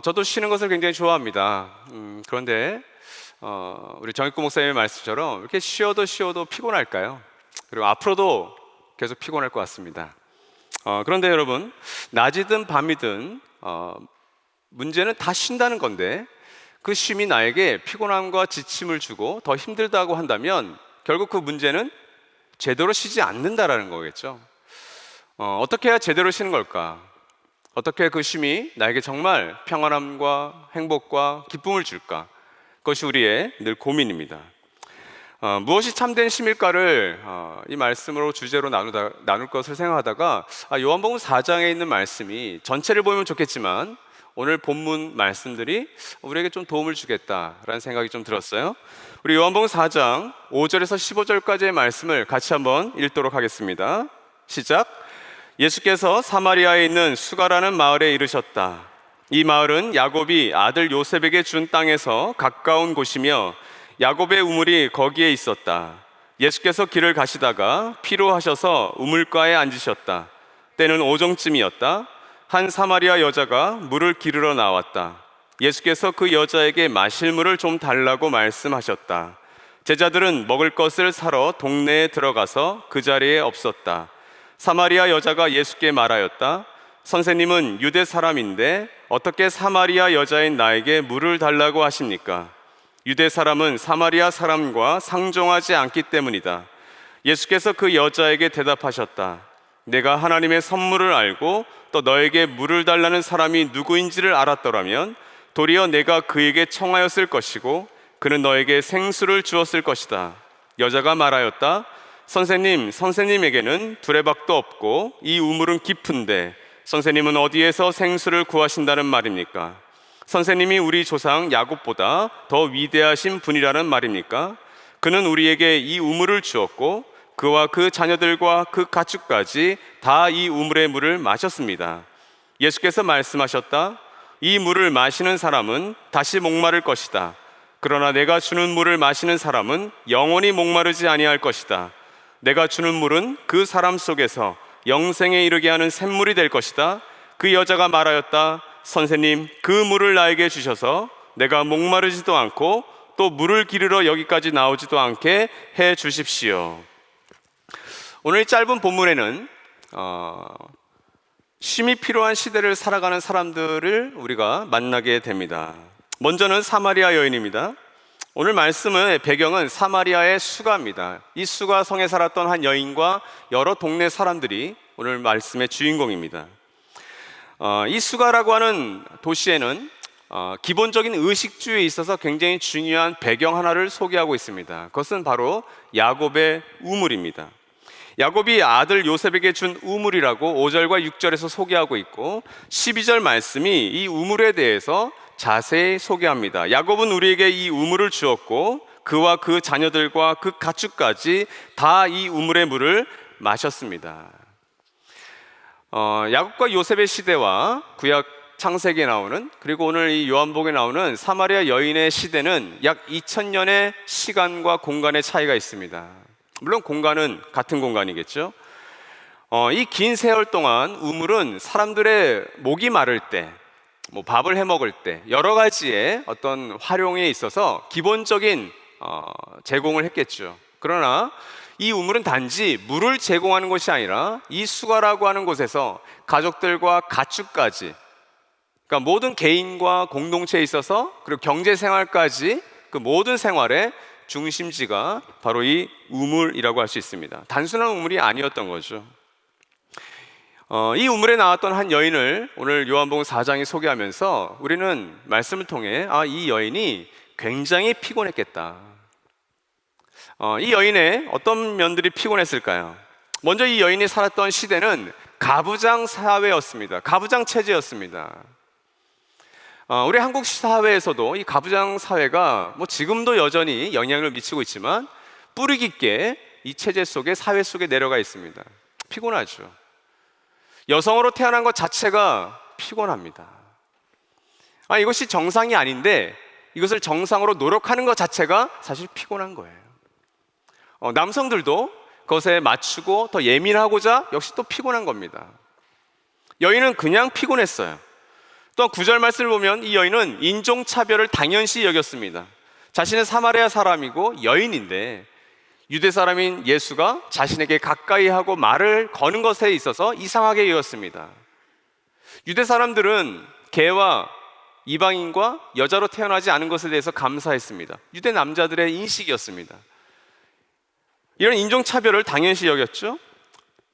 저도 쉬는 것을 굉장히 좋아합니다. 그런데 우리 정익구 목사님의 말씀처럼 이렇게 쉬어도 피곤할까요? 그리고 앞으로도 계속 피곤할 것 같습니다. 그런데 여러분, 낮이든 밤이든 문제는 다 쉰다는 건데, 그 쉼이 나에게 피곤함과 지침을 주고 더 힘들다고 한다면 결국 그 문제는 제대로 쉬지 않는다라는 거겠죠. 어떻게 해야 제대로 쉬는 걸까? 어떻게 그 쉼이 나에게 정말 평안함과 행복과 기쁨을 줄까? 그것이 우리의 늘 고민입니다. 무엇이 참된 쉼일까를 이 말씀으로 주제로 나눌 것을 생각하다가 요한복음 4장에 있는 말씀이 전체를 보면 좋겠지만 오늘 본문 말씀들이 우리에게 좀 도움을 주겠다라는 생각이 좀 들었어요. 우리 요한복음 4장 5절에서 15절까지의 말씀을 같이 한번 읽도록 하겠습니다. 시작. 예수께서 사마리아에 있는 수가라는 마을에 이르셨다. 이 마을은 야곱이 아들 요셉에게 준 땅에서 가까운 곳이며 야곱의 우물이 거기에 있었다. 예수께서 길을 가시다가 피로하셔서 우물가에 앉으셨다. 때는 오정쯤이었다. 한 사마리아 여자가 물을 기르러 나왔다. 예수께서 그 여자에게 마실 물을 좀 달라고 말씀하셨다. 제자들은 먹을 것을 사러 동네에 들어가서 그 자리에 없었다. 사마리아 여자가 예수께 말하였다. 선생님은 유대 사람인데 어떻게 사마리아 여자인 나에게 물을 달라고 하십니까? 유대 사람은 사마리아 사람과 상종하지 않기 때문이다. 예수께서 그 여자에게 대답하셨다. 내가 하나님의 선물을 알고 또 너에게 물을 달라는 사람이 누구인지를 알았더라면 도리어 내가 그에게 청하였을 것이고 그는 너에게 생수를 주었을 것이다. 여자가 말하였다. 선생님에게는 두레박도 없고 이 우물은 깊은데 선생님은 어디에서 생수를 구하신다는 말입니까? 선생님이 우리 조상 야곱보다 더 위대하신 분이라는 말입니까? 그는 우리에게 이 우물을 주었고 그와 그 자녀들과 그 가축까지 다 이 우물의 물을 마셨습니다. 예수께서 말씀하셨다. 이 물을 마시는 사람은 다시 목마를 것이다. 그러나 내가 주는 물을 마시는 사람은 영원히 목마르지 아니할 것이다. 내가 주는 물은 그 사람 속에서 영생에 이르게 하는 샘물이 될 것이다. 그 여자가 말하였다. 선생님, 그 물을 나에게 주셔서 내가 목마르지도 않고 또 물을 기르러 여기까지 나오지도 않게 해 주십시오. 오늘 이 짧은 본문에는 쉼이 필요한 시대를 살아가는 사람들을 우리가 만나게 됩니다. 먼저는 사마리아 여인입니다. 오늘 말씀의 배경은 사마리아의 수가입니다. 이 수가 성에 살았던 한 여인과 여러 동네 사람들이 오늘 말씀의 주인공입니다. 이 수가라고 하는 도시에는 기본적인 의식주에 있어서 굉장히 중요한 배경 하나를 소개하고 있습니다. 그것은 바로 야곱의 우물입니다. 야곱이 아들 요셉에게 준 우물이라고 5절과 6절에서 소개하고 있고 12절 말씀이 이 우물에 대해서 자세히 소개합니다. 야곱은 우리에게 이 우물을 주었고 그와 그 자녀들과 그 가축까지 다 이 우물의 물을 마셨습니다. 야곱과 요셉의 시대와 구약 창세기에 나오는, 그리고 오늘 이 요한복음에 나오는 사마리아 여인의 시대는 약 2000년의 시간과 공간의 차이가 있습니다. 물론 공간은 같은 공간이겠죠. 이 긴 세월 동안 우물은 사람들의 목이 마를 때, 밥을 해 먹을 때 여러 가지의 어떤 활용에 있어서 기본적인 제공을 했겠죠. 그러나 이 우물은 단지 물을 제공하는 것이 아니라 이 수가라고 하는 곳에서 가족들과 가축까지, 그러니까 모든 개인과 공동체에 있어서, 그리고 경제 생활까지 그 모든 생활의 중심지가 바로 이 우물이라고 할 수 있습니다. 단순한 우물이 아니었던 거죠. 이 우물에 나왔던 한 여인을 오늘 요한복음 4장이 소개하면서 우리는 말씀을 통해 이 여인이 굉장히 피곤했겠다. 이 여인의 어떤 면들이 피곤했을까요? 먼저 이 여인이 살았던 시대는 가부장 사회였습니다. 가부장 체제였습니다. 우리 한국 사회에서도 이 가부장 사회가 지금도 여전히 영향을 미치고 있지만 뿌리 깊게 이 체제 속에, 사회 속에 내려가 있습니다. 피곤하죠. 여성으로 태어난 것 자체가 피곤합니다. 이것이 정상이 아닌데 이것을 정상으로 노력하는 것 자체가 사실 피곤한 거예요. 남성들도 그것에 맞추고 더 예민하고자 역시 또 피곤한 겁니다. 여인은 그냥 피곤했어요. 또한 9절 말씀을 보면 이 여인은 인종차별을 당연시 여겼습니다. 자신은 사마리아 사람이고 여인인데 유대 사람인 예수가 자신에게 가까이 하고 말을 거는 것에 있어서 이상하게 여겼습니다. 유대 사람들은 개와 이방인과 여자로 태어나지 않은 것에 대해서 감사했습니다. 유대 남자들의 인식이었습니다. 이런 인종차별을 당연시 여겼죠.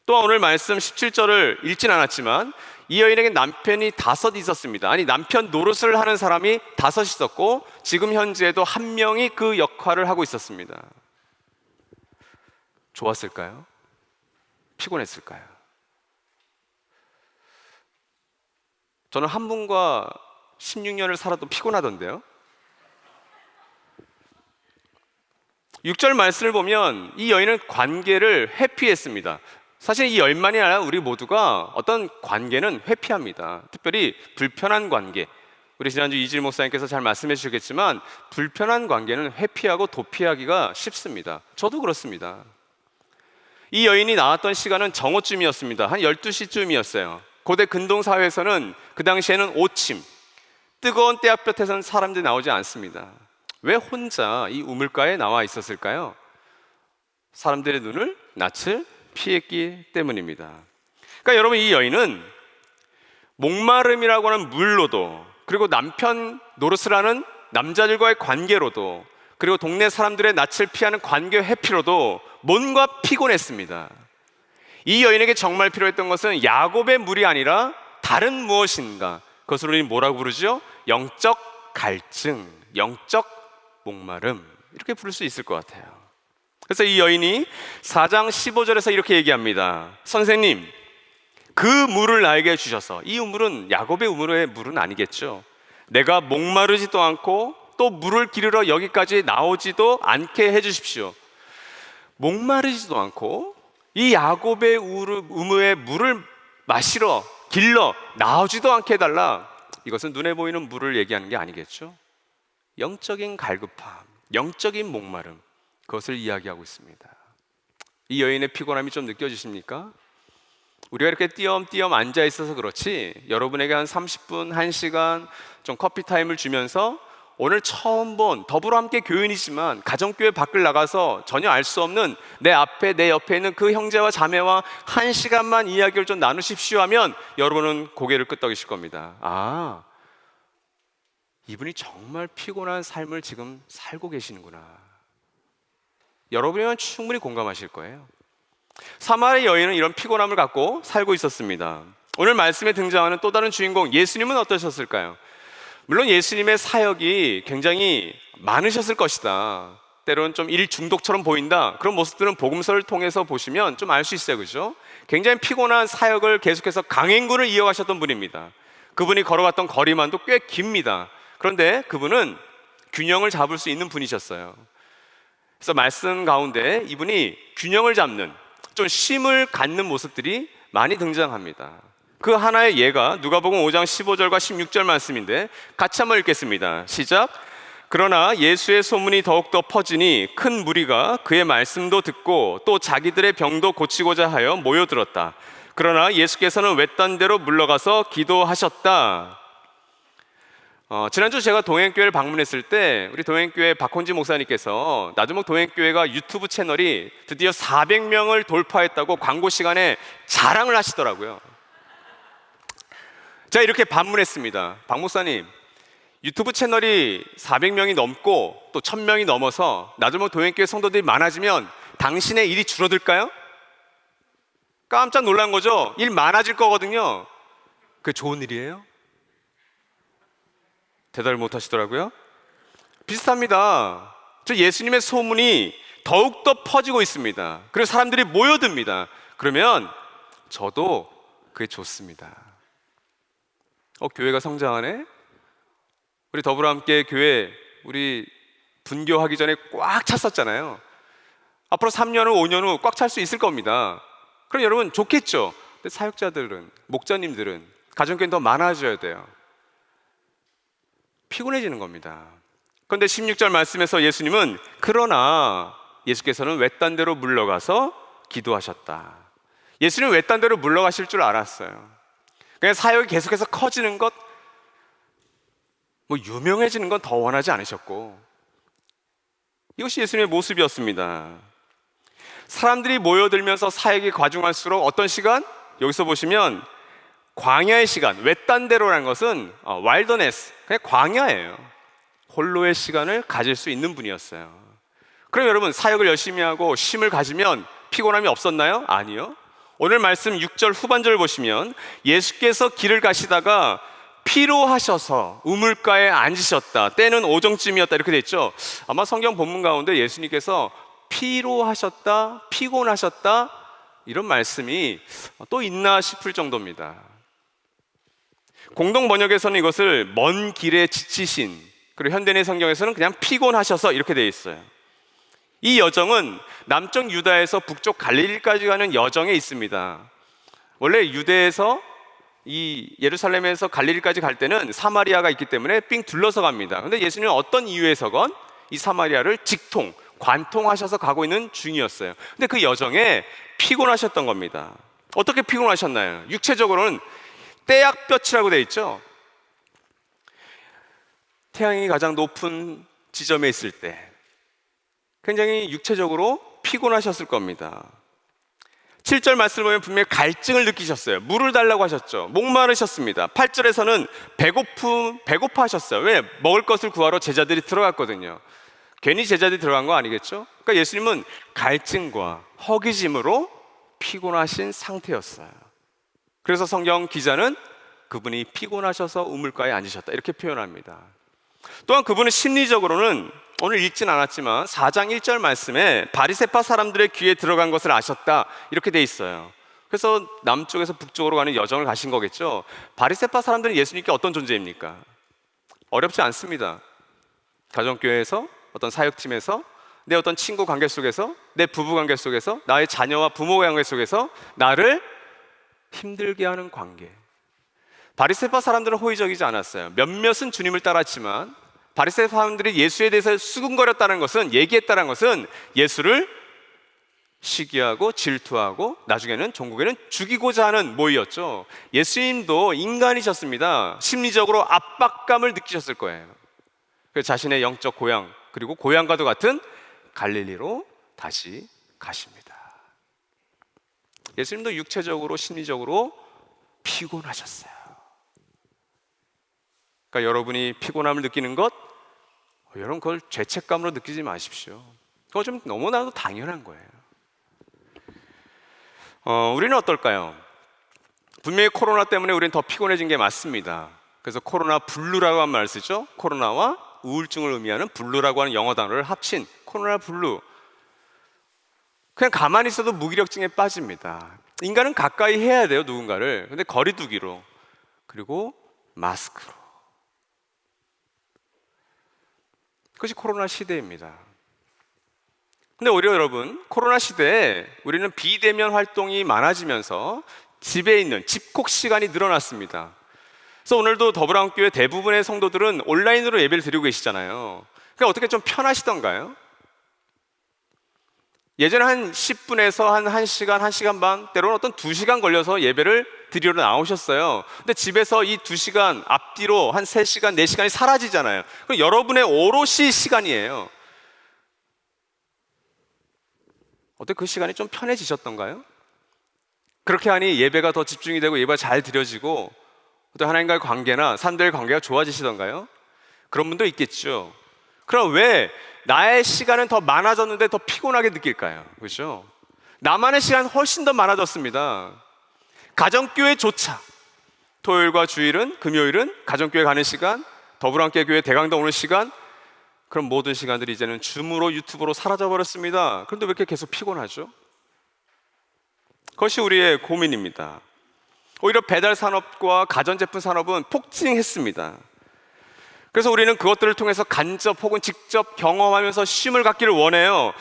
또한 오늘 말씀 17절을 읽진 않았지만 이 여인에게 남편이 5 있었습니다. 아니, 남편 노릇을 하는 사람이 5 있었고 지금 현재에도 1명이 그 역할을 하고 있었습니다. 좋았을까요? 피곤했을까요? 저는 한 분과 16년을 살아도 피곤하던데요. 6절 말씀을 보면 이 여인은 관계를 회피했습니다. 사실 이 여인만이 아니라 우리 모두가 어떤 관계는 회피합니다. 특별히 불편한 관계. 우리 지난주 이질 목사님께서 잘 말씀해 주셨겠지만 불편한 관계는 회피하고 도피하기가 쉽습니다. 저도 그렇습니다. 이 여인이 나왔던 시간은 정오쯤이었습니다. 한 12시쯤이었어요. 고대 근동사회에서는 그 당시에는 오침, 뜨거운 떼약볕에서는 사람들이 나오지 않습니다. 왜 혼자 이 우물가에 나와 있었을까요? 사람들의 눈을 낯을 피했기 때문입니다. 그러니까 여러분, 이 여인은 목마름이라고 하는 물로도, 그리고 남편 노릇을 하는 남자들과의 관계로도, 그리고 동네 사람들의 낯을 피하는 관계 회피로도 뭔가 피곤했습니다. 이 여인에게 정말 필요했던 것은 야곱의 물이 아니라 다른 무엇인가. 그것을 우리는 뭐라고 부르죠? 영적 갈증, 영적 목마름, 이렇게 부를 수 있을 것 같아요. 그래서 이 여인이 4장 15절에서 이렇게 얘기합니다. 선생님, 그 물을 나에게 주셔서, 이 우물은 야곱의 우물의 물은 아니겠죠. 내가 목마르지도 않고 또 물을 기르러 여기까지 나오지도 않게 해주십시오. 목마르지도 않고 이 야곱의 우물의 물을 마시러 길러 나오지도 않게 해달라. 이것은 눈에 보이는 물을 얘기하는 게 아니겠죠. 영적인 갈급함, 영적인 목마름, 그것을 이야기하고 있습니다. 이 여인의 피곤함이 좀 느껴지십니까? 우리가 이렇게 띄엄띄엄 앉아 있어서 그렇지 여러분에게 한 30분, 1시간 좀 커피 타임을 주면서 오늘 처음 본 더불어 함께 교인이지만 가정교회 밖을 나가서 전혀 알 수 없는 내 앞에, 내 옆에 있는 그 형제와 자매와 1시간만 이야기를 좀 나누십시오 하면 여러분은 고개를 끄덕이실 겁니다. 아, 이분이 정말 피곤한 삶을 지금 살고 계시는구나. 여러분이면 충분히 공감하실 거예요. 사마리아 여인은 이런 피곤함을 갖고 살고 있었습니다. 오늘 말씀에 등장하는 또 다른 주인공 예수님은 어떠셨을까요? 물론 예수님의 사역이 굉장히 많으셨을 것이다. 때로는 좀 일 중독처럼 보인다. 그런 모습들은 복음서를 통해서 보시면 좀 알 수 있어요. 그죠? 굉장히 피곤한 사역을 계속해서 강행군을 이어가셨던 분입니다. 그분이 걸어갔던 거리만도 꽤 깁니다. 그런데 그분은 균형을 잡을 수 있는 분이셨어요. 그래서 말씀 가운데 이분이 균형을 잡는, 좀 쉼을 갖는 모습들이 많이 등장합니다. 그 하나의 예가 누가복음 5장 15절과 16절 말씀인데 같이 한번 읽겠습니다. 시작. 그러나 예수의 소문이 더욱더 퍼지니 큰 무리가 그의 말씀도 듣고 또 자기들의 병도 고치고자 하여 모여들었다. 그러나 예수께서는 외딴 데로 물러가서 기도하셨다. 지난주 제가 동행교회를 방문했을 때 우리 동행교회 박홍지 목사님께서 나주목 동행교회가 유튜브 채널이 드디어 400명을 돌파했다고 광고 시간에 자랑을 하시더라고요. 제가 이렇게 반문했습니다. 박 목사님, 유튜브 채널이 400명이 넘고 또 1000명이 넘어서 나주목 동행교회 성도들이 많아지면 당신의 일이 줄어들까요? 깜짝 놀란 거죠. 일 많아질 거거든요. 그게 좋은 일이에요? 대답을 못 하시더라고요. 비슷합니다. 저 예수님의 소문이 더욱더 퍼지고 있습니다. 그리고 사람들이 모여듭니다. 그러면 저도 그게 좋습니다. 교회가 성장하네? 우리 더불어함께 교회 우리 분교하기 전에 꽉 찼었잖아요. 앞으로 3년 후, 5년 후 꽉 찰 수 있을 겁니다. 그럼 여러분 좋겠죠? 근데 사역자들은, 목자님들은 가정교회는 더 많아져야 돼요. 피곤해지는 겁니다. 그런데 16절 말씀에서 예수님은 그러나 예수께서는 외딴 데로 물러가서 기도하셨다. 예수님은 외딴 데로 물러가실 줄 알았어요. 그냥 사역이 계속해서 커지는 것, 뭐 유명해지는 건 더 원하지 않으셨고, 이것이 예수님의 모습이었습니다. 사람들이 모여들면서 사역이 과중할수록 어떤 시간? 여기서 보시면 광야의 시간, 외딴데로라는 것은 와일더네스, 그냥 광야예요. 홀로의 시간을 가질 수 있는 분이었어요. 그럼 여러분, 사역을 열심히 하고 쉼을 가지면 피곤함이 없었나요? 아니요. 오늘 말씀 6절 후반절을 보시면 예수께서 길을 가시다가 피로하셔서 우물가에 앉으셨다. 때는 오정쯤이었다. 이렇게 돼 있죠. 아마 성경 본문 가운데 예수님께서 피로하셨다, 피곤하셨다, 이런 말씀이 또 있나 싶을 정도입니다. 공동 번역에서는 이것을 먼 길에 지치신, 그리고 현대인의 성경에서는 그냥 피곤하셔서 이렇게 되어 있어요. 이 여정은 남쪽 유다에서 북쪽 갈릴리까지 가는 여정에 있습니다. 원래 유대에서 이 예루살렘에서 갈릴리까지 갈 때는 사마리아가 있기 때문에 삥 둘러서 갑니다. 그런데 예수님은 어떤 이유에서건 이 사마리아를 직통, 관통하셔서 가고 있는 중이었어요. 근데 그 여정에 피곤하셨던 겁니다. 어떻게 피곤하셨나요? 육체적으로는 떼약볕이라고 되어 있죠. 태양이 가장 높은 지점에 있을 때 굉장히 육체적으로 피곤하셨을 겁니다. 7절 말씀을 보면 분명히 갈증을 느끼셨어요. 물을 달라고 하셨죠. 목마르셨습니다. 8절에서는 배고파하셨어요. 왜? 먹을 것을 구하러 제자들이 들어갔거든요. 괜히 제자들이 들어간 거 아니겠죠? 그러니까 예수님은 갈증과 허기짐으로 피곤하신 상태였어요. 그래서 성경 기자는 그분이 피곤하셔서 우물가에 앉으셨다, 이렇게 표현합니다. 또한 그분은 심리적으로는 오늘 읽진 않았지만 4장 1절 말씀에 바리새파 사람들의 귀에 들어간 것을 아셨다, 이렇게 돼 있어요. 그래서 남쪽에서 북쪽으로 가는 여정을 가신 거겠죠. 바리새파 사람들은 예수님께 어떤 존재입니까? 어렵지 않습니다. 가정교회에서, 어떤 사역팀에서, 내 어떤 친구 관계 속에서, 내 부부 관계 속에서, 나의 자녀와 부모 관계 속에서 나를 힘들게 하는 관계. 바리새파 사람들은 호의적이지 않았어요. 몇몇은 주님을 따랐지만 바리새파 사람들이 예수에 대해서 수군거렸다는 것은, 얘기했다는 것은 예수를 시기하고 질투하고 나중에는 종국에는 죽이고자 하는 모의였죠. 예수님도 인간이셨습니다. 심리적으로 압박감을 느끼셨을 거예요. 그래서 자신의 영적 고향, 그리고 고향과도 같은 갈릴리로 다시 가십니다. 예수님도 육체적으로 심리적으로 피곤하셨어요. 그러니까 여러분이 피곤함을 느끼는 것, 여러분 그걸 죄책감으로 느끼지 마십시오. 그거 좀 너무나도 당연한 거예요. 우리는 어떨까요? 분명히 코로나 때문에 우리는 더 피곤해진 게 맞습니다. 그래서 코로나 블루라고 하는 말을 쓰죠. 코로나와 우울증을 의미하는 블루라고 하는 영어 단어를 합친 코로나 블루. 그냥 가만히 있어도 무기력증에 빠집니다. 인간은 가까이 해야 돼요, 누군가를. 근데 거리두기로, 그리고 마스크로. 그것이 코로나 시대입니다. 근데 오히려 여러분, 코로나 시대에 우리는 비대면 활동이 많아지면서 집에 있는 집콕 시간이 늘어났습니다. 그래서 오늘도 더불어함교회 대부분의 성도들은 온라인으로 예배를 드리고 계시잖아요. 그러니까 어떻게 좀 편하시던가요? 예전에 한 10분에서 한 1시간, 1시간 반, 때로는 어떤 2시간 걸려서 예배를 드리러 나오셨어요. 근데 집에서 이 2시간 앞뒤로 한 3시간, 4시간이 사라지잖아요. 그럼 여러분의 오롯이 시간이에요. 어때, 그 시간이 좀 편해지셨던가요? 그렇게 하니 예배가 더 집중이 되고 예배가 잘 드려지고 어떤 하나님과의 관계나 사람들의 관계가 좋아지시던가요? 그런 분도 있겠죠. 그럼 왜 나의 시간은 더 많아졌는데 더 피곤하게 느낄까요? 그렇죠? 나만의 시간은 훨씬 더 많아졌습니다. 가정교회조차 토요일과 주일은, 금요일은 가정교회 가는 시간, 더불어함께 교회 대강당 오는 시간, 그럼 모든 시간들이 이제는 줌으로, 유튜브로 사라져버렸습니다. 그런데 왜 이렇게 계속 피곤하죠? 그것이 우리의 고민입니다. 오히려 배달 산업과 가전제품 산업은 폭증했습니다. 그래서 우리는 그것들을 통해서 간접 혹은 직접 경험하면서 쉼을 갖기를 원해요.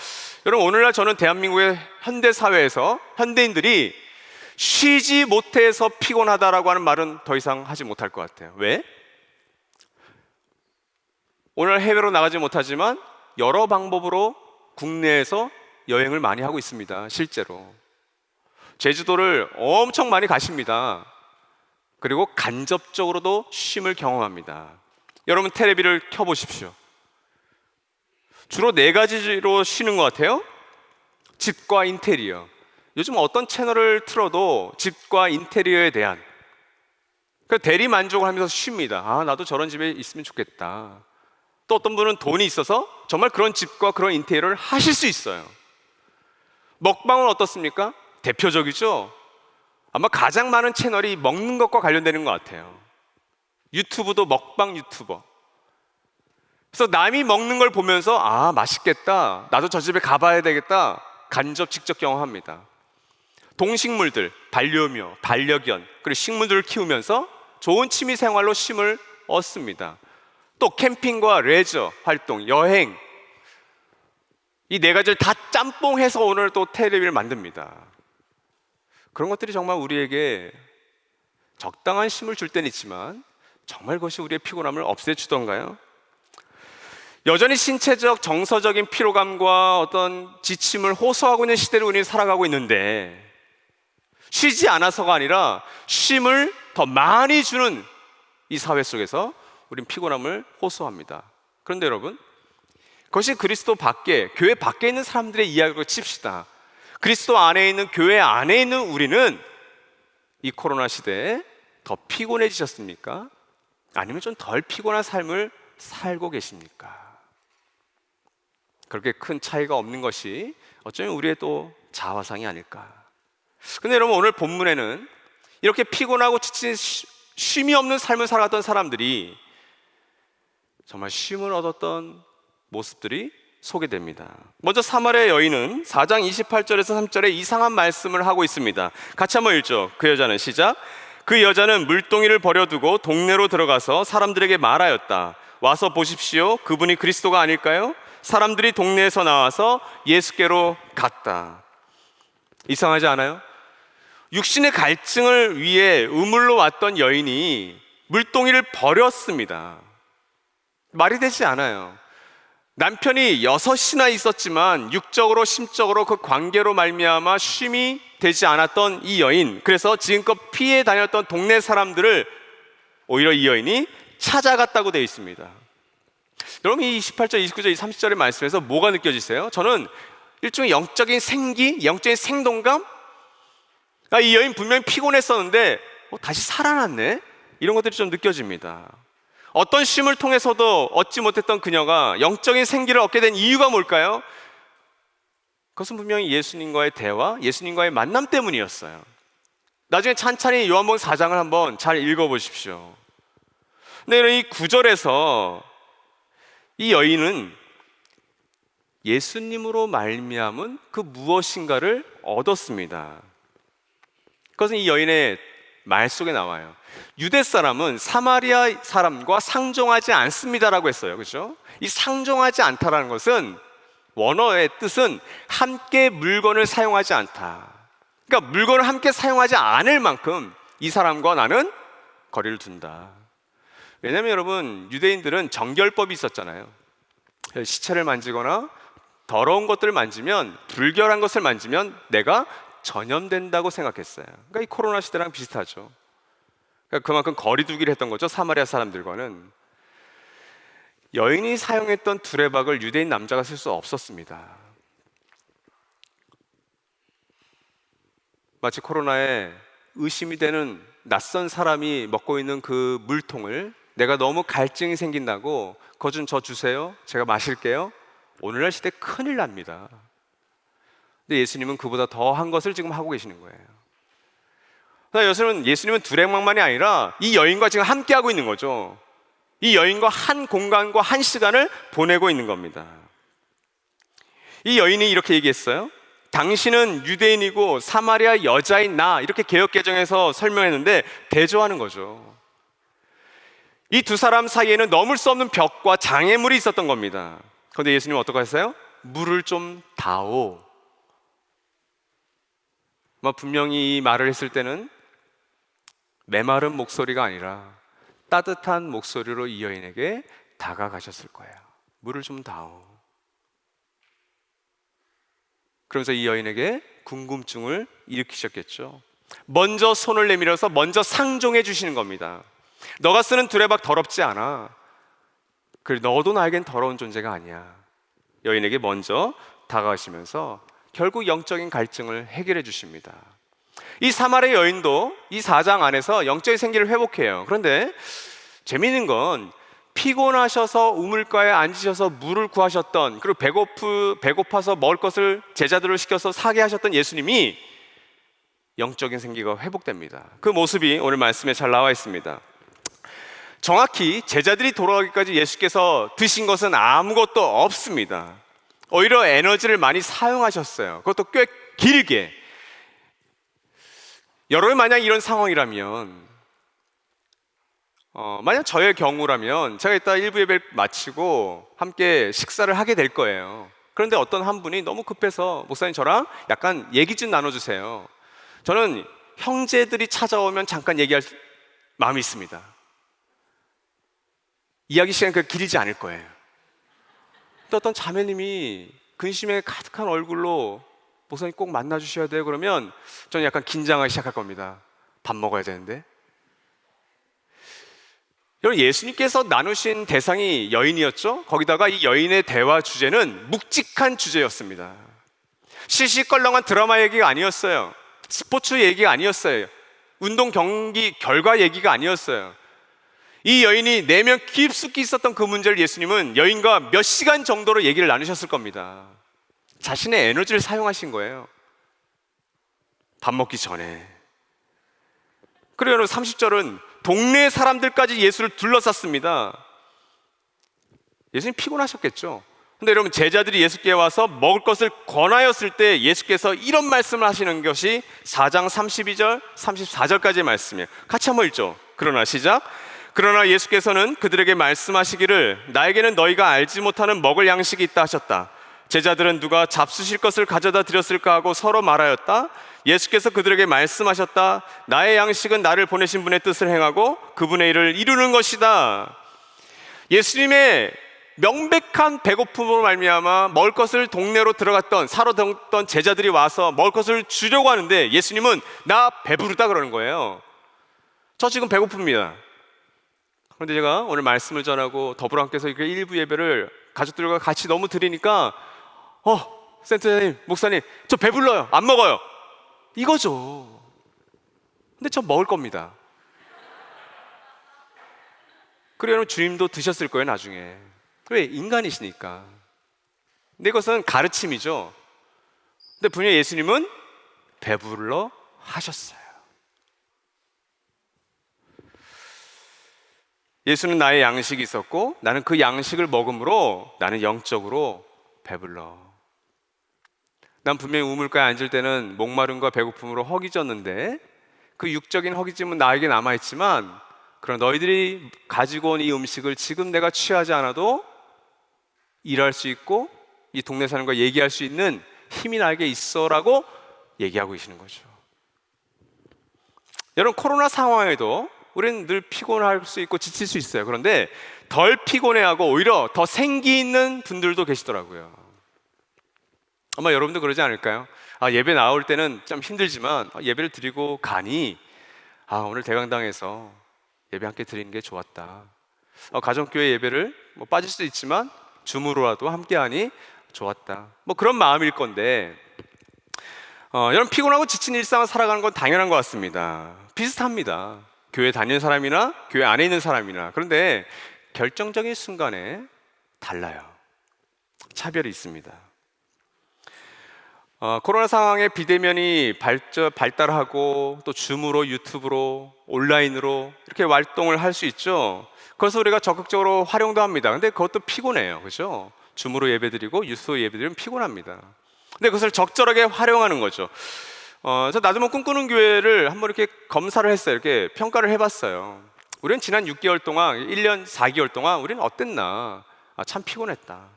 여러분, 오늘날 저는 대한민국의 현대사회에서 현대인들이 쉬지 못해서 피곤하다라고 하는 말은 더 이상 하지 못할 것 같아요. 왜? 오늘 해외로 나가지 못하지만 여러 방법으로 국내에서 여행을 많이 하고 있습니다. 실제로 제주도를 엄청 많이 가십니다. 그리고 간접적으로도 쉼을 경험합니다. 여러분 테레비를 켜보십시오. 주로 네 가지로 쉬는 것 같아요. 집과 인테리어. 요즘 어떤 채널을 틀어도 집과 인테리어에 대한 대리 만족을 하면서 쉽니다. 아, 나도 저런 집에 있으면 좋겠다. 또 어떤 분은 돈이 있어서 정말 그런 집과 그런 인테리어를 하실 수 있어요. 먹방은 어떻습니까? 대표적이죠. 아마 가장 많은 채널이 먹는 것과 관련되는 것 같아요. 유튜브도 먹방 유튜버. 그래서 남이 먹는 걸 보면서 아, 맛있겠다, 나도 저 집에 가봐야 되겠다, 간접 직접 경험합니다. 동식물들, 반려묘, 반려견, 그리고 식물들을 키우면서 좋은 취미 생활로 쉼을 얻습니다. 또 캠핑과 레저 활동, 여행, 이 네 가지를 다 짬뽕해서 오늘 또 테레비를 만듭니다. 그런 것들이 정말 우리에게 적당한 쉼을 줄 때는 있지만 정말 그것이 우리의 피곤함을 없애주던가요? 여전히 신체적, 정서적인 피로감과 어떤 지침을 호소하고 있는 시대를 우리는 살아가고 있는데, 쉬지 않아서가 아니라 쉼을 더 많이 주는 이 사회 속에서 우린 피곤함을 호소합니다. 그런데 여러분, 그것이 그리스도 밖에, 교회 밖에 있는 사람들의 이야기로 칩시다. 그리스도 안에 있는, 교회 안에 있는 우리는 이 코로나 시대에 더 피곤해지셨습니까? 아니면 좀 덜 피곤한 삶을 살고 계십니까? 그렇게 큰 차이가 없는 것이 어쩌면 우리의 또 자화상이 아닐까. 근데 여러분, 오늘 본문에는 이렇게 피곤하고 지친 쉼이 없는 삶을 살아갔던 사람들이 정말 쉼을 얻었던 모습들이 소개됩니다. 먼저 사마리아 여인은 4장 28절에서 3절에 이상한 말씀을 하고 있습니다. 같이 한번 읽죠. 그 여자는, 시작. 그 여자는 물동이를 버려두고 동네로 들어가서 사람들에게 말하였다. 와서 보십시오. 그분이 그리스도가 아닐까요? 사람들이 동네에서 나와서 예수께로 갔다. 이상하지 않아요? 육신의 갈증을 위해 우물로 왔던 여인이 물동이를 버렸습니다. 말이 되지 않아요. 남편이 6이나 있었지만 육적으로 심적으로 그 관계로 말미암아 쉼이 되지 않았던 이 여인, 그래서 지금껏 피해 다녔던 동네 사람들을 오히려 이 여인이 찾아갔다고 되어 있습니다. 여러분, 이 28절, 29절, 30절의 말씀에서 뭐가 느껴지세요? 저는 일종의 영적인 생기, 영적인 생동감? 이 여인 분명히 피곤했었는데 다시 살아났네? 이런 것들이 좀 느껴집니다. 어떤 쉼을 통해서도 얻지 못했던 그녀가 영적인 생기를 얻게 된 이유가 뭘까요? 그것은 분명히 예수님과의 대화, 예수님과의 만남 때문이었어요. 나중에 찬찬히 요한복음 4장을 한번 잘 읽어보십시오. 근데 이 9절에서 이 여인은 예수님으로 말미암은 그 무엇인가를 얻었습니다. 그것은 이 여인의 말 속에 나와요. 유대 사람은 사마리아 사람과 상종하지 않습니다라고 했어요. 그렇죠? 이 상종하지 않다라는 것은 원어의 뜻은 함께 물건을 사용하지 않다. 그러니까 물건을 함께 사용하지 않을 만큼 이 사람과 나는 거리를 둔다. 왜냐하면 여러분, 유대인들은 정결법이 있었잖아요. 시체를 만지거나 더러운 것들을 만지면, 불결한 것을 만지면 내가 전염된다고 생각했어요. 그러니까 이 코로나 시대랑 비슷하죠. 그러니까 그만큼 거리두기를 했던 거죠. 사마리아 사람들과는. 여인이 사용했던 두레박을 유대인 남자가 쓸 수 없었습니다. 마치 코로나에 의심이 되는 낯선 사람이 먹고 있는 그 물통을 내가 너무 갈증이 생긴다고 그거 좀 저 주세요, 제가 마실게요. 오늘날 시대 큰일 납니다. 근데 예수님은 그보다 더한 것을 지금 하고 계시는 거예요. 예수님은 두레박만이 아니라 이 여인과 지금 함께 하고 있는 거죠. 이 여인과 한 공간과 한 시간을 보내고 있는 겁니다. 이 여인이 이렇게 얘기했어요. 당신은 유대인이고 사마리아 여자인 나, 이렇게 개역개정에서 설명했는데 대조하는 거죠. 이 두 사람 사이에는 넘을 수 없는 벽과 장애물이 있었던 겁니다. 그런데 예수님은 어떻게 하셨어요? 물을 좀 다오. 분명히 이 말을 했을 때는 메마른 목소리가 아니라 따뜻한 목소리로 이 여인에게 다가가셨을 거예요. 물을 좀 다오. 그러면서 이 여인에게 궁금증을 일으키셨겠죠. 먼저 손을 내밀어서 먼저 상종해 주시는 겁니다. 너가 쓰는 두레박 더럽지 않아. 그래 너도 나에겐 더러운 존재가 아니야. 여인에게 먼저 다가가시면서 결국 영적인 갈증을 해결해 주십니다. 이 사마리아 여인도 이 4장 안에서 영적인 생기를 회복해요. 그런데 재미있는 건 피곤하셔서 우물가에 앉으셔서 물을 구하셨던, 그리고 배고파서 먹을 것을 제자들을 시켜서 사게 하셨던 예수님이 영적인 생기가 회복됩니다. 그 모습이 오늘 말씀에 잘 나와 있습니다. 정확히 제자들이 돌아가기까지 예수께서 드신 것은 아무것도 없습니다. 오히려 에너지를 많이 사용하셨어요. 그것도 꽤 길게. 여러분 만약 이런 상황이라면, 만약 저의 경우라면 제가 이따 1부 예배를 마치고 함께 식사를 하게 될 거예요. 그런데 어떤 한 분이 너무 급해서 목사님 저랑 약간 얘기 좀 나눠주세요. 저는 형제들이 찾아오면 잠깐 얘기할 마음이 있습니다. 이야기 시간이 그렇게 길지 않을 거예요. 또 어떤 자매님이 근심에 가득한 얼굴로 목사님 꼭 만나주셔야 돼요 그러면 저는 약간 긴장하기 시작할 겁니다. 밥 먹어야 되는데. 여러분, 예수님께서 나누신 대상이 여인이었죠? 거기다가 이 여인의 대화 주제는 묵직한 주제였습니다. 시시껄렁한 드라마 얘기가 아니었어요. 스포츠 얘기가 아니었어요. 운동 경기 결과 얘기가 아니었어요. 이 여인이 내면 깊숙이 있었던 그 문제를 예수님은 여인과 몇 시간 정도로 얘기를 나누셨을 겁니다. 자신의 에너지를 사용하신 거예요. 밥 먹기 전에. 그리고 여러분 30절은 동네 사람들까지 예수를 둘러쌌습니다. 예수님 피곤하셨겠죠. 근데 여러분 제자들이 예수께 와서 먹을 것을 권하였을 때 예수께서 이런 말씀을 하시는 것이 4장 32절 34절까지의 말씀이에요. 같이 한번 읽죠. 그러나 시작. 그러나 예수께서는 그들에게 말씀하시기를 나에게는 너희가 알지 못하는 먹을 양식이 있다 하셨다. 제자들은 누가 잡수실 것을 가져다 드렸을까 하고 서로 말하였다. 예수께서 그들에게 말씀하셨다. 나의 양식은 나를 보내신 분의 뜻을 행하고 그분의 일을 이루는 것이다. 예수님의 명백한 배고픔으로 말미암아 먹을 것을 동네로 들어갔던 사러 들었던 제자들이 와서 먹을 것을 주려고 하는데 예수님은 나 배부르다 그러는 거예요. 저 지금 배고픕니다. 그런데 제가 오늘 말씀을 전하고 더불어 함께서 이렇게 일부 예배를 가족들과 같이 너무 드리니까 센터장님, 목사님 저 배불러요. 안 먹어요. 이거죠. 근데 저 먹을 겁니다. 그리고 여러분 주님도 드셨을 거예요 나중에. 왜? 인간이시니까. 근데 이것은 가르침이죠. 근데 분명히 예수님은 배불러 하셨어요. 예수는 나의 양식이 있었고 나는 그 양식을 먹음으로 나는 영적으로 배불러. 난 분명히 우물가에 앉을 때는 목마름과 배고픔으로 허기졌는데 그 육적인 허기짐은 나에게 남아있지만 그러나 너희들이 가지고 온 이 음식을 지금 내가 취하지 않아도 일할 수 있고 이 동네 사람과 얘기할 수 있는 힘이 나에게 있어라고 얘기하고 계시는 거죠. 여러분 코로나 상황에도 우리는 늘 피곤할 수 있고 지칠 수 있어요. 그런데 덜 피곤해하고 오히려 더 생기 있는 분들도 계시더라고요. 아마 여러분도 그러지 않을까요? 예배 나올 때는 좀 힘들지만 예배를 드리고 가니 오늘 대강당에서 예배 함께 드리는 게 좋았다. 가정교회 예배를 빠질 수도 있지만 줌으로라도 함께하니 좋았다. 그런 마음일 건데 여러분 피곤하고 지친 일상을 살아가는 건 당연한 것 같습니다. 비슷합니다. 교회 다니는 사람이나 교회 안에 있는 사람이나. 그런데 결정적인 순간에 달라요. 차별이 있습니다. 코로나 상황에 비대면이 발달하고 또 줌으로 유튜브로 온라인으로 이렇게 활동을 할 수 있죠. 그래서 우리가 적극적으로 활용도 합니다. 근데 그것도 피곤해요. 그죠? 줌으로 예배드리고 유튜브 예배드리면 피곤합니다. 근데 그것을 적절하게 활용하는 거죠. 저 나도 꿈꾸는 교회를 한번 이렇게 검사를 했어요. 이렇게 평가를 해봤어요. 우리는 지난 6개월 동안 1년 4개월 동안 우리는 어땠나. 참 피곤했다.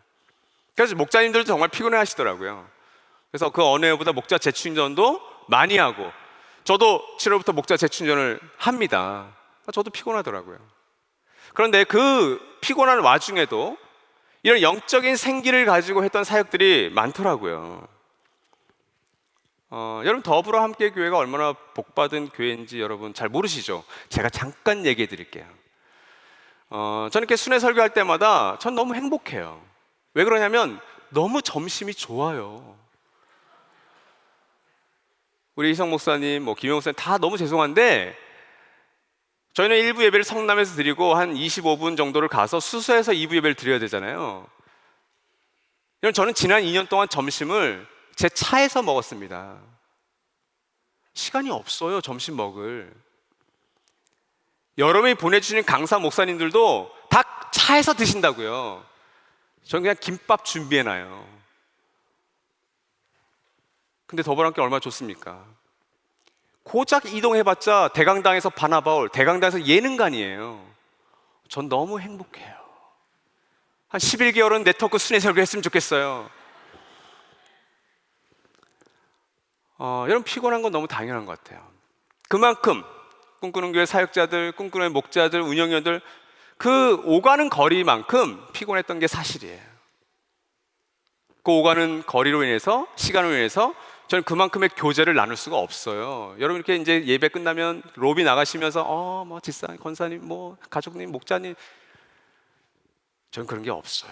그래서 목자님들도 정말 피곤해 하시더라고요. 그래서 그 어느 해보다 목자 재충전도 많이 하고 저도 7월부터 목자 재충전을 합니다. 저도 피곤하더라고요. 그런데 그 피곤한 와중에도 이런 영적인 생기를 가지고 했던 사역들이 많더라고요. 여러분 더불어 함께 교회가 얼마나 복받은 교회인지 여러분 잘 모르시죠? 제가 잠깐 얘기해 드릴게요. 저는 이렇게 순회 설교할 때마다 전 너무 행복해요. 왜 그러냐면 너무 점심이 좋아요. 우리 이성 목사님, 김영 목사님 다 너무 죄송한데 저희는 1부 예배를 성남에서 드리고 한 25분 정도를 가서 수서에서 2부 예배를 드려야 되잖아요. 여러분, 저는 지난 2년 동안 점심을 제 차에서 먹었습니다. 시간이 없어요, 점심 먹을. 여러분이 보내주신 강사 목사님들도 다 차에서 드신다고요. 저는 그냥 김밥 준비해놔요. 근데 더불어함께 얼마나 좋습니까? 고작 이동해봤자 대강당에서 바나바울, 대강당에서 예능관이에요. 전 너무 행복해요. 한 11개월은 네트워크 순회 설교 했으면 좋겠어요. 여러분, 피곤한 건 너무 당연한 것 같아요. 그만큼 꿈꾸는 교회 사역자들, 꿈꾸는 교회 목자들, 운영위원들 그 오가는 거리만큼 피곤했던 게 사실이에요. 그 오가는 거리로 인해서, 시간으로 인해서 저는 그만큼의 교제를 나눌 수가 없어요. 여러분, 이렇게 이제 예배 끝나면 로비 나가시면서 집사님, 권사님, 가족님, 목자님, 저는 그런 게 없어요.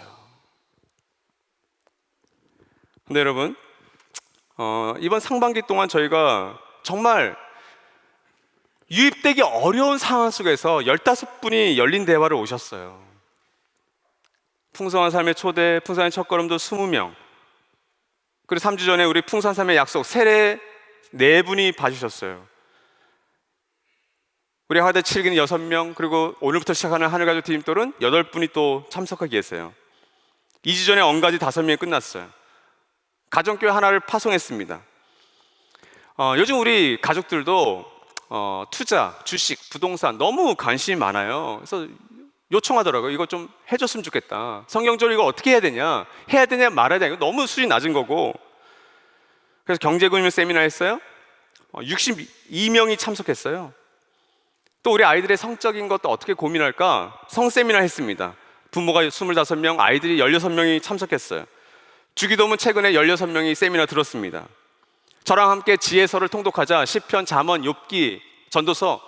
근데 여러분, 이번 상반기 동안 저희가 정말 유입되기 어려운 상황 속에서 15분이 열린 대화를 오셨어요. 풍성한 삶의 초대, 풍성한 첫걸음도 20명, 그리고 3주 전에 우리 풍성한 삶의 약속 세례 4분이 봐주셨어요. 우리 하대 7기는 6명, 그리고 오늘부터 시작하는 하늘가족 디딤돌은 8분이 또 참석하게 계세요. 2주 전에 언가지 5명이 끝났어요. 가정교회 하나를 파송했습니다. 요즘 우리 가족들도 투자, 주식, 부동산 너무 관심이 많아요. 그래서 요청하더라고요. 이거 좀 해줬으면 좋겠다. 성경적으로 이거 어떻게 해야 되냐? 해야 되냐 말아야 되냐? 너무 수준이 낮은 거고. 그래서 경제금융 세미나 했어요. 62명이 참석했어요. 또 우리 아이들의 성적인 것도 어떻게 고민할까? 성세미나 했습니다. 부모가 25명, 아이들이 16명이 참석했어요. 주기도문 최근에 16명이 세미나 들었습니다. 저랑 함께 지혜서를 통독하자 시편, 잠언, 욥기, 전도서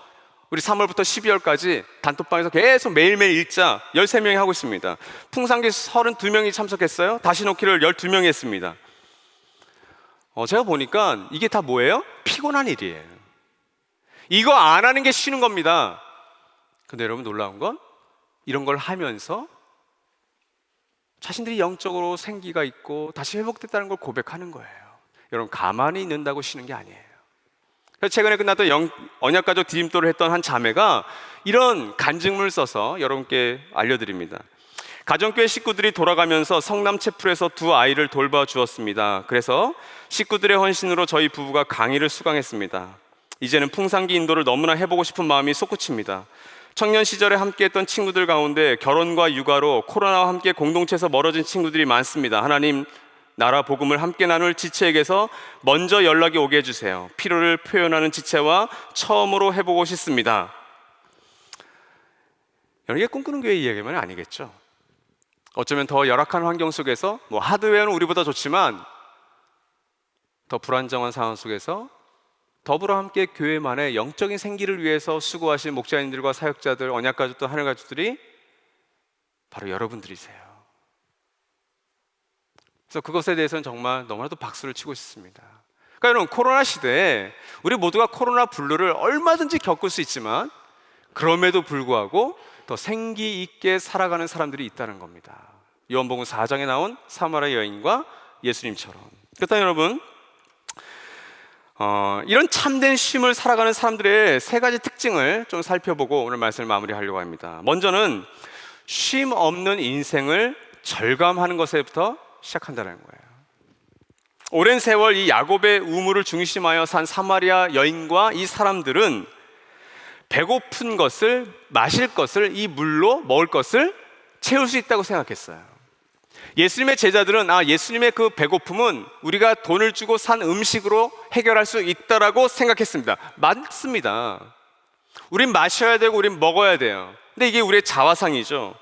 우리 3월부터 12월까지 단톡방에서 계속 매일매일 읽자 13명이 하고 있습니다. 풍산기 32명이 참석했어요. 다시 놓기를 12명이 했습니다. 제가 보니까 이게 다 뭐예요? 피곤한 일이에요. 이거 안 하는 게 쉬는 겁니다. 근데 여러분, 놀라운 건 이런 걸 하면서 자신들이 영적으로 생기가 있고 다시 회복됐다는 걸 고백하는 거예요. 여러분, 가만히 있는다고 쉬는 게 아니에요. 그래서 최근에 끝났던 언약가족 디딤돌을 했던 한 자매가 이런 간증문을 써서 여러분께 알려드립니다. 가정교회 식구들이 돌아가면서 성남 채플에서 2 아이를 돌봐주었습니다. 그래서 식구들의 헌신으로 저희 부부가 강의를 수강했습니다. 이제는 풍산기 인도를 너무나 해보고 싶은 마음이 솟구칩니다. 청년 시절에 함께했던 친구들 가운데 결혼과 육아로 코로나와 함께 공동체에서 멀어진 친구들이 많습니다. 하나님, 나라 복음을 함께 나눌 지체에게서 먼저 연락이 오게 해주세요. 필요를 표현하는 지체와 처음으로 해보고 싶습니다. 이게 꿈꾸는 교회 이야기만 아니겠죠. 어쩌면 더 열악한 환경 속에서 하드웨어는 우리보다 좋지만 더 불안정한 상황 속에서 더불어 함께 교회만의 영적인 생기를 위해서 수고하신 목자님들과 사역자들, 언약가족들, 하늘가족들이 바로 여러분들이세요. 그래서 그것에 대해서는 정말 너무나도 박수를 치고 싶습니다. 그러니까 여러분, 코로나 시대에 우리 모두가 코로나 블루를 얼마든지 겪을 수 있지만 그럼에도 불구하고 더 생기 있게 살아가는 사람들이 있다는 겁니다. 요한복음 4장에 나온 사마리아 여인과 예수님처럼. 그렇다면 여러분, 이런 참된 쉼을 살아가는 사람들의 3가지 특징을 좀 살펴보고 오늘 말씀을 마무리하려고 합니다. 먼저는 쉼 없는 인생을 절감하는 것에부터 시작한다는 거예요. 오랜 세월 이 야곱의 우물을 중심하여 산 사마리아 여인과 이 사람들은 배고픈 것을, 마실 것을, 이 물로 먹을 것을 채울 수 있다고 생각했어요. 예수님의 제자들은 예수님의 그 배고픔은 우리가 돈을 주고 산 음식으로 해결할 수 있다라고 생각했습니다. 맞습니다. 우린 마셔야 되고 우린 먹어야 돼요. 근데 이게 우리의 자화상이죠.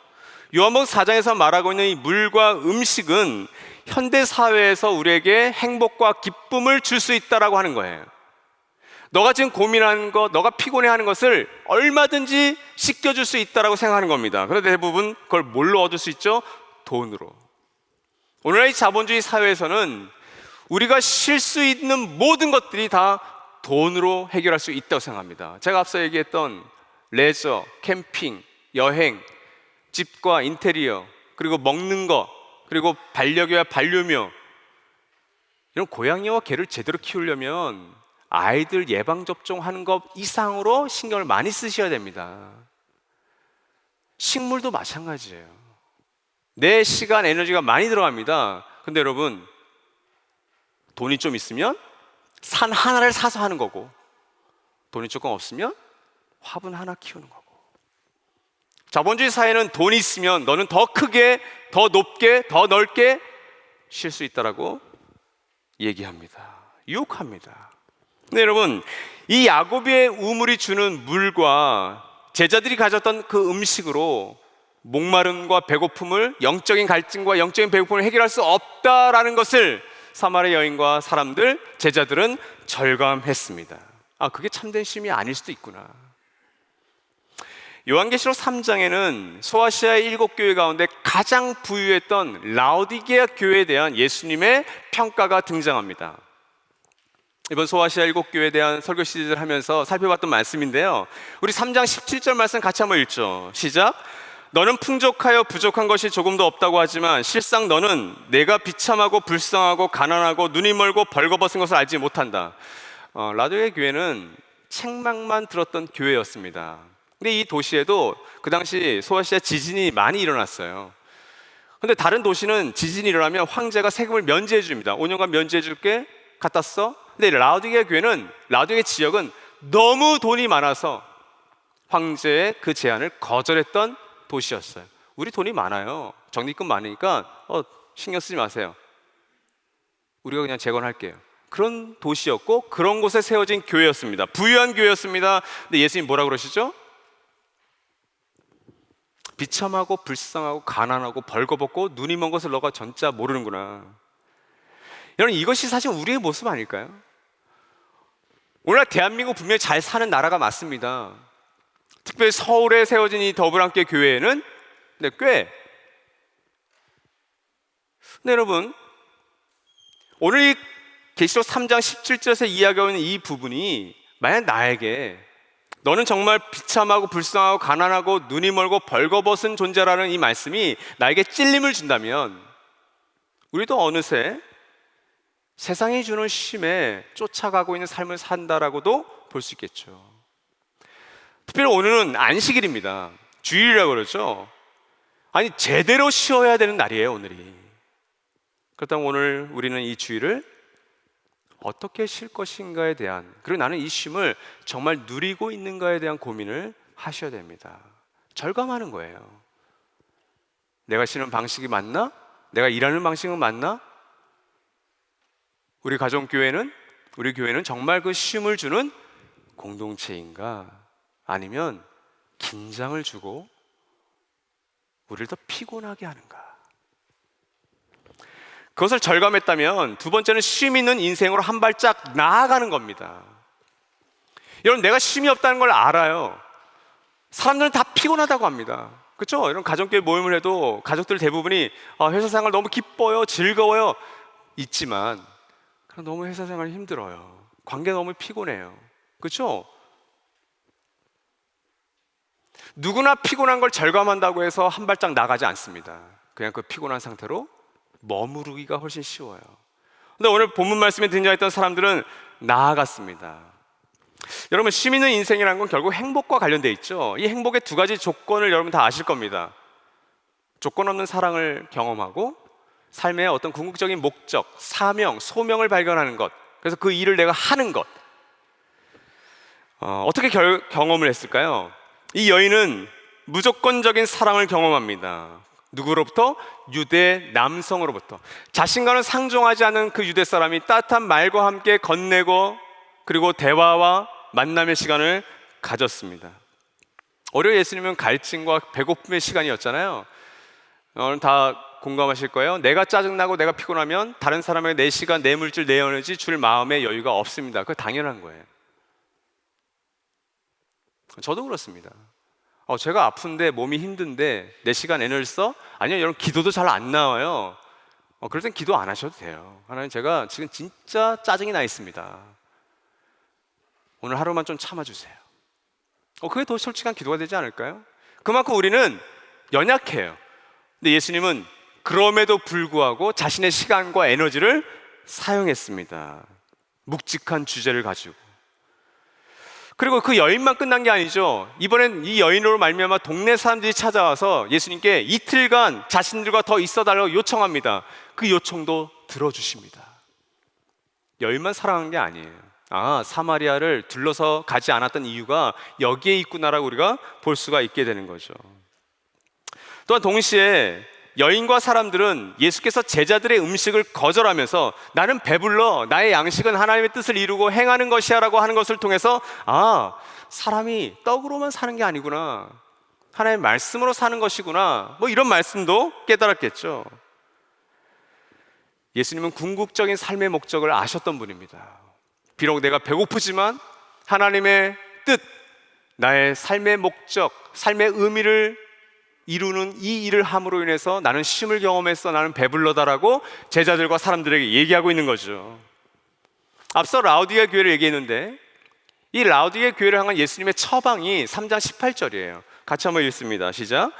요한복음 4장에서 말하고 있는 이 물과 음식은 현대 사회에서 우리에게 행복과 기쁨을 줄 수 있다라고 하는 거예요. 너가 지금 고민하는 것, 너가 피곤해하는 것을 얼마든지 씻겨줄 수 있다라고 생각하는 겁니다. 그런데 대부분 그걸 뭘로 얻을 수 있죠? 돈으로. 오늘날 이 자본주의 사회에서는 우리가 쉴 수 있는 모든 것들이 다 돈으로 해결할 수 있다고 생각합니다. 제가 앞서 얘기했던 레저, 캠핑, 여행, 집과 인테리어, 그리고 먹는 거, 그리고 반려견과 반려묘, 이런 고양이와 개를 제대로 키우려면 아이들 예방접종하는 것 이상으로 신경을 많이 쓰셔야 됩니다. 식물도 마찬가지예요. 내 시간, 에너지가 많이 들어갑니다. 근데 여러분, 돈이 좀 있으면 산 하나를 사서 하는 거고, 돈이 조금 없으면 화분 하나 키우는 거고. 자본주의 사회는 돈이 있으면 너는 더 크게, 더 높게, 더 넓게 쉴 수 있다라고 얘기합니다. 유혹합니다. 근데 여러분, 이 야고보의 우물이 주는 물과 제자들이 가졌던 그 음식으로 목마름과 배고픔을, 영적인 갈증과 영적인 배고픔을 해결할 수 없다라는 것을 사마리아 여인과 사람들, 제자들은 절감했습니다. 아, 그게 참된 쉼이 아닐 수도 있구나. 요한계시록 3장에는 소아시아의 7교회 가운데 가장 부유했던 라오디게아 교회에 대한 예수님의 평가가 등장합니다. 이번 소아시아 7교회에 대한 설교 시리즈를 하면서 살펴봤던 말씀인데요, 우리 3장 17절 말씀 같이 한번 읽죠. 시작. 너는 풍족하여 부족한 것이 조금도 없다고 하지만 실상 너는 내가 비참하고 불쌍하고 가난하고 눈이 멀고 벌거벗은 것을 알지 못한다. 라오디게아 교회는 책망만 들었던 교회였습니다. 근데 이 도시에도 그 당시 소아시아 지진이 많이 일어났어요. 근데 다른 도시는 지진이 일어나면 황제가 세금을 면제해 줍니다. 5년간 면제해 줄게, 갖다 써. 근데 라오디게아 교회는, 라오디게아 지역은 너무 돈이 많아서 황제의 그 제안을 거절했던 도시였어요. 우리 돈이 많아요. 적립금 많으니까 신경 쓰지 마세요. 우리가 그냥 재건할게요. 그런 도시였고 그런 곳에 세워진 교회였습니다. 부유한 교회였습니다. 근데 예수님 뭐라 그러시죠? 비참하고 불쌍하고 가난하고 벌거벗고 눈이 먼 것을 너가 전짜 모르는구나. 여러분, 이것이 사실 우리의 모습 아닐까요? 오늘날 대한민국 분명히 잘 사는 나라가 맞습니다. 특별히 서울에 세워진 이 더불어함께 교회에는 근데 여러분, 오늘 이 계시록 3장 17절에서 이야기하고 있는 이 부분이 만약 나에게 너는 정말 비참하고 불쌍하고 가난하고 눈이 멀고 벌거벗은 존재라는 이 말씀이 나에게 찔림을 준다면 우리도 어느새 세상이 주는 쉼에 쫓아가고 있는 삶을 산다라고도 볼 수 있겠죠. 특별히 오늘은 안식일입니다. 주일이라고 그러죠. 아니, 제대로 쉬어야 되는 날이에요, 오늘이. 그렇다면 오늘 우리는 이 주일을 어떻게 쉴 것인가에 대한, 그리고 나는 이 쉼을 정말 누리고 있는가에 대한 고민을 하셔야 됩니다. 절감하는 거예요. 내가 쉬는 방식이 맞나? 내가 일하는 방식은 맞나? 우리 가정교회는, 우리 교회는 정말 그 쉼을 주는 공동체인가? 아니면 긴장을 주고 우리를 더 피곤하게 하는가? 그것을 절감했다면 두 번째는 쉼 있는 인생으로 한 발짝 나아가는 겁니다. 여러분, 내가 쉼이 없다는 걸 알아요. 사람들은 다 피곤하다고 합니다. 그렇죠? 이런 가정교회 모임을 해도 가족들 대부분이 회사 생활 너무 기뻐요, 즐거워요 있지만 그럼 너무 회사 생활 힘들어요. 관계 너무 피곤해요. 그렇죠? 누구나 피곤한 걸 절감한다고 해서 한 발짝 나가지 않습니다. 그냥 그 피곤한 상태로 머무르기가 훨씬 쉬워요. 근데 오늘 본문 말씀에 등장했던 사람들은 나아갔습니다. 여러분, 쉼 있는 인생이라는 건 결국 행복과 관련되어 있죠. 이 행복의 두 가지 조건을 여러분 다 아실 겁니다. 조건 없는 사랑을 경험하고 삶의 어떤 궁극적인 목적, 사명, 소명을 발견하는 것, 그래서 그 일을 내가 하는 것. 어떻게 경험을 했을까요? 이 여인은 무조건적인 사랑을 경험합니다. 누구로부터? 유대 남성으로부터. 자신과는 상종하지 않은 그 유대 사람이 따뜻한 말과 함께 건네고 그리고 대화와 만남의 시간을 가졌습니다. 오히려 예수님은 갈증과 배고픔의 시간이었잖아요. 오늘 다 공감하실 거예요. 내가 짜증나고 내가 피곤하면 다른 사람에게 내 시간, 내 물질, 내 에너지 줄 마음의 여유가 없습니다. 그거 당연한 거예요. 저도 그렇습니다. 제가 아픈데 몸이 힘든데 내 시간 에너지 써? 아니요, 여러분 기도도 잘 안 나와요. 그럴 땐 기도 안 하셔도 돼요. 하나님, 제가 지금 진짜 짜증이 나 있습니다. 오늘 하루만 좀 참아주세요. 그게 더 솔직한 기도가 되지 않을까요? 그만큼 우리는 연약해요. 근데 예수님은 그럼에도 불구하고 자신의 시간과 에너지를 사용했습니다. 묵직한 주제를 가지고. 그리고 그 여인만 끝난 게 아니죠. 이번엔 이 여인으로 말미암아 동네 사람들이 찾아와서 예수님께 이틀간 자신들과 더 있어달라고 요청합니다. 그 요청도 들어주십니다. 여인만 사랑한 게 아니에요. 사마리아를 둘러서 가지 않았던 이유가 여기에 있구나라고 우리가 볼 수가 있게 되는 거죠. 또한 동시에 여인과 사람들은 예수께서 제자들의 음식을 거절하면서 나는 배불러, 나의 양식은 하나님의 뜻을 이루고 행하는 것이야 라고 하는 것을 통해서 사람이 떡으로만 사는 게 아니구나, 하나님의 말씀으로 사는 것이구나, 이런 말씀도 깨달았겠죠. 예수님은 궁극적인 삶의 목적을 아셨던 분입니다. 비록 내가 배고프지만 하나님의 뜻, 나의 삶의 목적, 삶의 의미를 이루는 이 일을 함으로 인해서 나는 쉼을 경험했어, 나는 배불러다라고 제자들과 사람들에게 얘기하고 있는 거죠. 앞서 라우디게 교회를 얘기했는데 이 라우디게 교회를 향한 예수님의 처방이 3장 18절이에요. 같이 한번 읽습니다. 시작.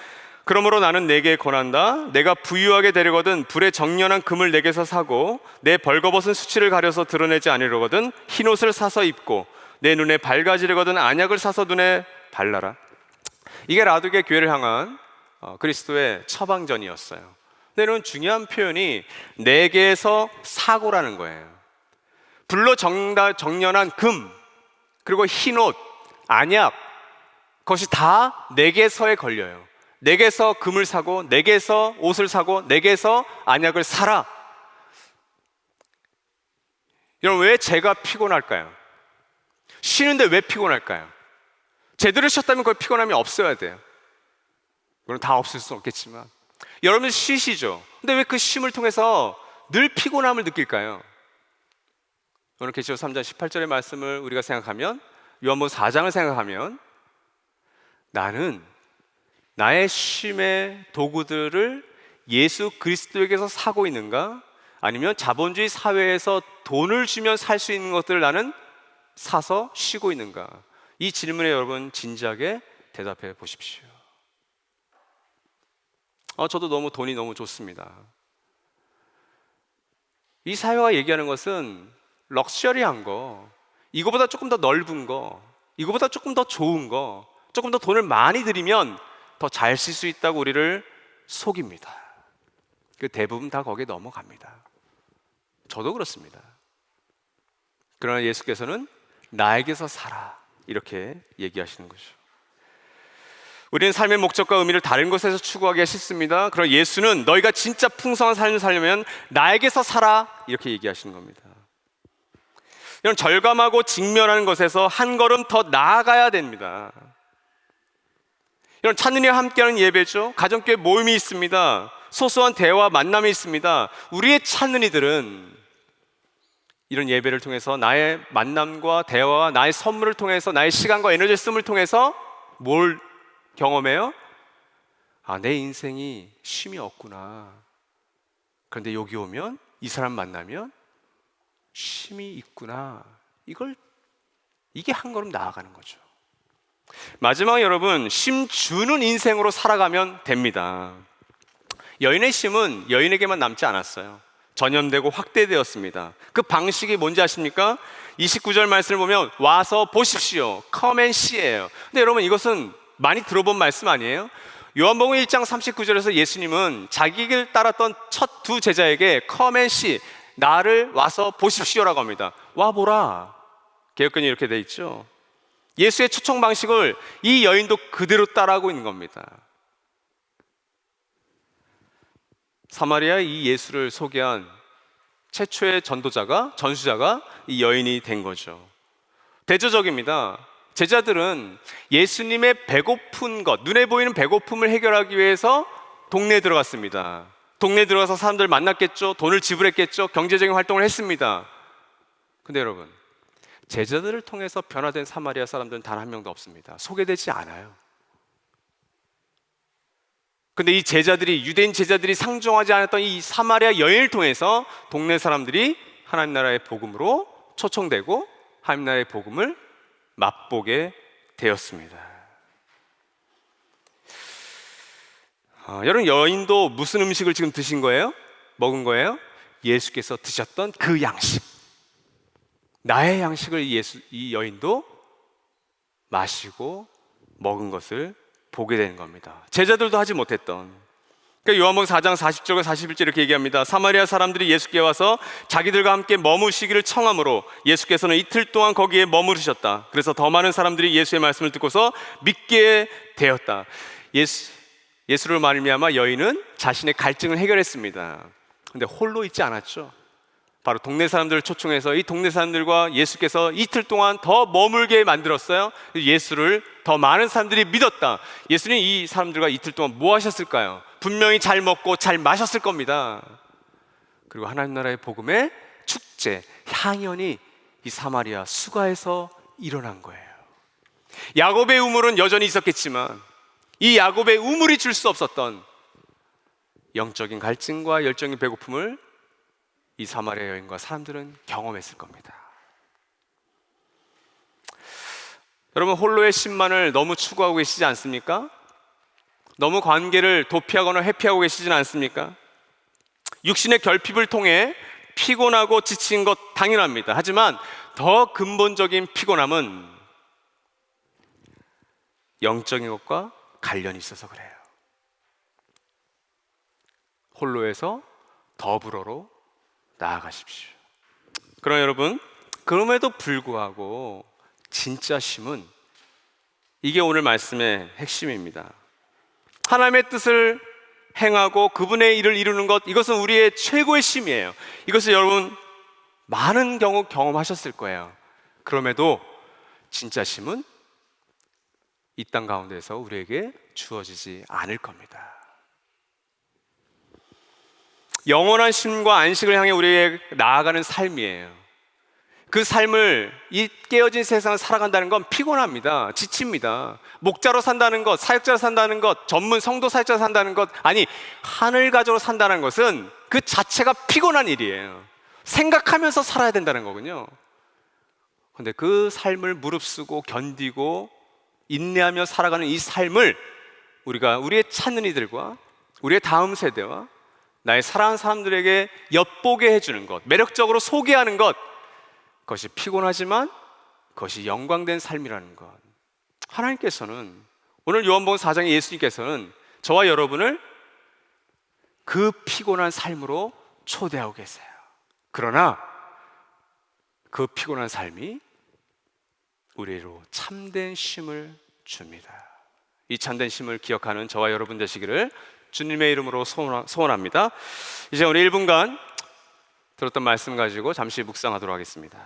그러므로 나는 내게 권한다. 내가 부유하게 되려거든 불에 정련한 금을 내게서 사고 내 벌거벗은 수치를 가려서 드러내지 않으려거든 흰옷을 사서 입고 내 눈에 밝아지려거든 안약을 사서 눈에 발라라. 이게 라우디게 교회를 향한 그리스도의 처방전이었어요. 근데 이런 중요한 표현이 내게서 사고라는 거예요. 불로 정련한 금, 그리고 흰옷, 안약, 그것이 다 내게서에 걸려요. 내게서 금을 사고, 내게서 옷을 사고, 내게서 안약을 사라. 여러분, 왜 제가 피곤할까요? 쉬는데 왜 피곤할까요? 제대로 쉬었다면 거의 피곤함이 없어야 돼요. 물론 다 없을 수 없겠지만 여러분 쉬시죠. 근데 왜 그 쉼을 통해서 늘 피곤함을 느낄까요? 오늘 계시록 3장 18절의 말씀을 우리가 생각하면, 요한복음 4장을 생각하면, 나는 나의 쉼의 도구들을 예수 그리스도에게서 사고 있는가? 아니면 자본주의 사회에서 돈을 주면 살 수 있는 것들을 나는 사서 쉬고 있는가? 이 질문에 여러분 진지하게 대답해 보십시오. 저도 돈이 너무 좋습니다. 이 사회가 얘기하는 것은 럭셔리한 거, 이거보다 조금 더 넓은 거, 이거보다 조금 더 좋은 거, 조금 더 돈을 많이 들이면 더 잘 쓸 수 있다고 우리를 속입니다. 그 대부분 다 거기에 넘어갑니다. 저도 그렇습니다. 그러나 예수께서는 나에게서 살아, 이렇게 얘기하시는 거죠. 우리는 삶의 목적과 의미를 다른 곳에서 추구하기가 쉽습니다. 그러나 예수는 너희가 진짜 풍성한 삶을 살려면 나에게서 살아, 이렇게 얘기하시는 겁니다. 이런 절감하고 직면하는 것에서 한 걸음 더 나아가야 됩니다. 이런 찬은이와 함께하는 예배죠. 가정교회 모임이 있습니다. 소소한 대화 만남이 있습니다. 우리의 찬은이들은 이런 예배를 통해서 나의 만남과 대화와 나의 선물을 통해서 나의 시간과 에너지를 씀을 통해서 뭘 경험해요? 내 인생이 쉼이 없구나. 그런데 여기 오면, 이 사람 만나면 쉼이 있구나. 이게 한 걸음 나아가는 거죠. 마지막 여러분, 쉼 주는 인생으로 살아가면 됩니다. 여인의 쉼은 여인에게만 남지 않았어요. 전염되고 확대되었습니다. 그 방식이 뭔지 아십니까? 29절 말씀을 보면 와서 보십시오. Come and see예요. 근데 여러분, 이것은 많이 들어본 말씀 아니에요? 요한복음 1장 39절에서 예수님은 자기 길 따랐던 첫 두 제자에게 Come and see, 나를 와서 보십시오라고 합니다. 와보라. 개역근이 이렇게 돼 있죠. 예수의 초청 방식을 이 여인도 그대로 따라하고 있는 겁니다. 사마리아 이 예수를 소개한 최초의 전수자가 이 여인이 된 거죠. 대조적입니다. 제자들은 예수님의 배고픈 것, 눈에 보이는 배고픔을 해결하기 위해서 동네에 들어갔습니다. 동네에 들어가서 사람들 만났겠죠. 돈을 지불했겠죠. 경제적인 활동을 했습니다. 근데 여러분, 제자들을 통해서 변화된 사마리아 사람들은 단 한 명도 없습니다. 소개되지 않아요. 근데 이 제자들이, 유대인 제자들이 상종하지 않았던 이 사마리아 여인을 통해서 동네 사람들이 하나님 나라의 복음으로 초청되고 하나님 나라의 복음을 맛보게 되었습니다. 여러분, 여인도 무슨 음식을 지금 드신 거예요? 먹은 거예요? 예수께서 드셨던 그 양식, 나의 양식을 이 여인도 마시고 먹은 것을 보게 되는 겁니다. 제자들도 하지 못했던. 그러니까 요한복음 4장 40절과 41절 이렇게 얘기합니다. 사마리아 사람들이 예수께 와서 자기들과 함께 머무시기를 청하므로 예수께서는 이틀 동안 거기에 머무르셨다. 그래서 더 많은 사람들이 예수의 말씀을 듣고서 믿게 되었다. 예수를 말미암아 여인은 자신의 갈증을 해결했습니다. 근데 홀로 있지 않았죠. 바로 동네 사람들을 초청해서 이 동네 사람들과 예수께서 이틀 동안 더 머물게 만들었어요. 예수를 더 많은 사람들이 믿었다. 예수는 이 사람들과 이틀 동안 뭐 하셨을까요? 분명히 잘 먹고 잘 마셨을 겁니다. 그리고 하나님 나라의 복음의 축제, 향연이 이 사마리아 수가에서 일어난 거예요. 야곱의 우물은 여전히 있었겠지만 이 야곱의 우물이 줄 수 없었던 영적인 갈증과 열정의 배고픔을 이 사마리아 여인과 사람들은 경험했을 겁니다. 여러분, 홀로의 신만을 너무 추구하고 계시지 않습니까? 너무 관계를 도피하거나 회피하고 계시지는 않습니까? 육신의 결핍을 통해 피곤하고 지친 것 당연합니다. 하지만 더 근본적인 피곤함은 영적인 것과 관련이 있어서 그래요. 홀로에서 더불어로 나아가십시오. 그럼 여러분, 그럼에도 불구하고 진짜 쉼은, 이게 오늘 말씀의 핵심입니다. 하나님의 뜻을 행하고 그분의 일을 이루는 것, 이것은 우리의 최고의 쉼이에요. 이것을 여러분 많은 경우 경험하셨을 거예요. 그럼에도 진짜 쉼은 이 땅 가운데서 우리에게 주어지지 않을 겁니다. 영원한 쉼과 안식을 향해 우리에게 나아가는 삶이에요. 그 삶을, 이 깨어진 세상을 살아간다는 건 피곤합니다. 지칩니다. 목자로 산다는 것, 사역자로 산다는 것, 전문 성도 사역자로 산다는 것, 아니 하늘 가족으로 산다는 것은 그 자체가 피곤한 일이에요. 생각하면서 살아야 된다는 거군요. 그런데 그 삶을 무릅쓰고 견디고 인내하며 살아가는 이 삶을 우리가 우리의 찾는 이들과 우리의 다음 세대와 나의 사랑하는 사람들에게 엿보게 해주는 것, 매력적으로 소개하는 것, 그것이 피곤하지만 그것이 영광된 삶이라는 것. 하나님께서는, 오늘 요한복음 4장의 예수님께서는 저와 여러분을 그 피곤한 삶으로 초대하고 계세요. 그러나 그 피곤한 삶이 우리로 참된 쉼을 줍니다. 이 참된 쉼을 기억하는 저와 여러분 되시기를 주님의 이름으로 소원합니다. 이제 우리 1분간 들었던 말씀 가지고 잠시 묵상하도록 하겠습니다.